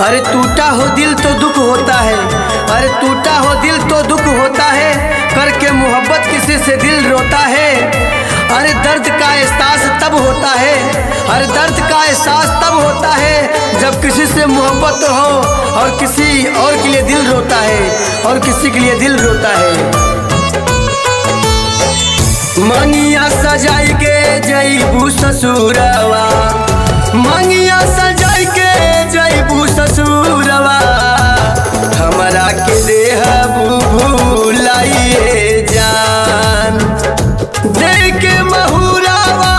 अरे टूटा हो दिल तो दुख होता है, अरे टूटा हो दिल तो दुख होता है, करके मोहब्बत किसी से दिल रोता है। अरे दर्द का एहसास तब होता है, अरे दर्द का एहसास तब होता है जब किसी से मोहब्बत हो और किसी और के लिए दिल रोता है, और किसी के लिए दिल रोता है। मंगिया सजाई के जईबू ससुरवा, मंगिया सजाई के जईबू ससुरवा, हमरा के देहबू भूलाइए जान। दे के महुरावा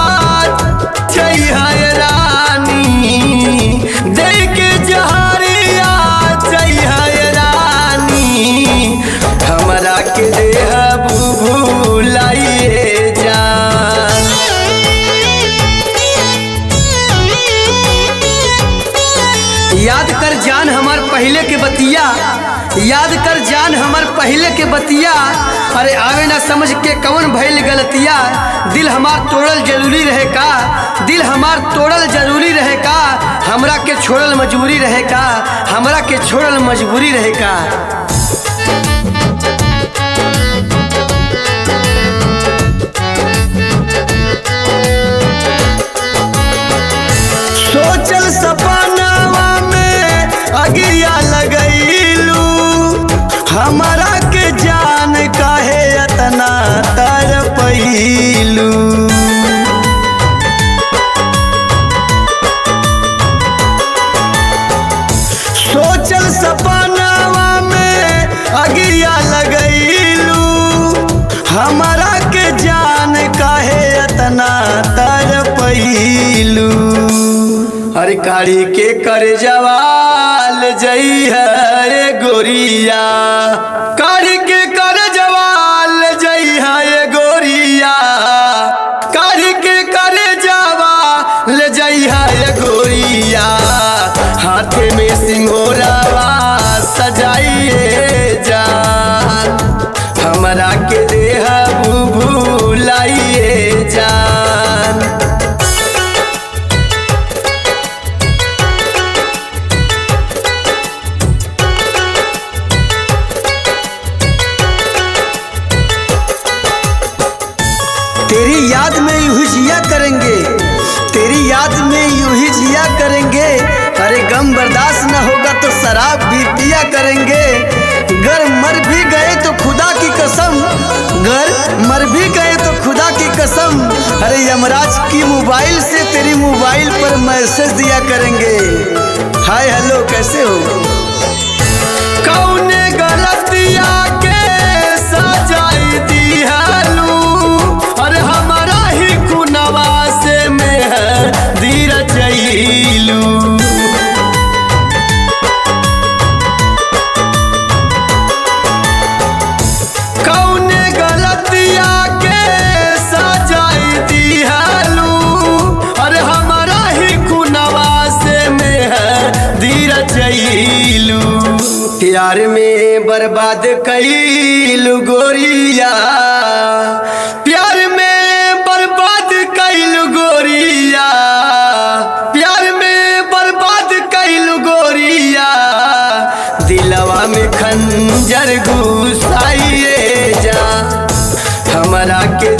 जइहा रानी, दे के जहरिया जइहा रानी, हमरा के देहबू भूलाइए जान। याद कर जान हमार पहले के बतिया, याद कर जान हमार पहले के बतिया, अरे आवे ना समझ के कौन भइल गलतिया। दिल हमार तोड़ल जरूरी रहे का, दिल हमार तोड़ल जरूरी रहे का, हमरा के छोड़ल मजबूरी रहे का, हमरा के छोड़ल मजबूरी रहे का। सोचल सपनावा में अगिया लगैलू, हमारा के जान काहे अतना तड़पैलू। सोचल सपनावा में अगिया लगैलू, हमारा के जान काहे अतना तड़पैलू। हर काढ़ी के कर जवाल जइहा रे गोरिया, काढ़ी के कर जवाल जइहा रे गोरिया, काढ़ी के कर जवाल जइहा रे गोरिया। हाथ में सिंघोरावा सजाइए जान, हमरा के देहबू भूलाइए जान। तेरी याद में यूं ही जिया करेंगे, तेरी याद में यूं ही जिया करेंगे। अरे गम बर्दाश्त न होगा तो शराब भी पिया करेंगे। घर मर भी गए तो खुदा की कसम, घर मर भी गए तो खुदा की कसम। अरे यमराज की मोबाइल से तेरी मोबाइल पर मैसेज दिया करेंगे, हाय हेलो कैसे हो। कौने गलतिया के सजाई दियालू, अरे हमारा ही खुनवा से मेहंदी रचैलू। कौने गलतिया के सजाई दियालू, अरे हमारा ही खुनवा से मेहंदी रचैलू। प्यार में बर्बाद कैलू गोरिया, प्यार में बर्बाद कैलू गोरिया, प्यार में बर्बाद कैलू गोरिया। दिलवा में खंजर घुसाइए जा, हमरा के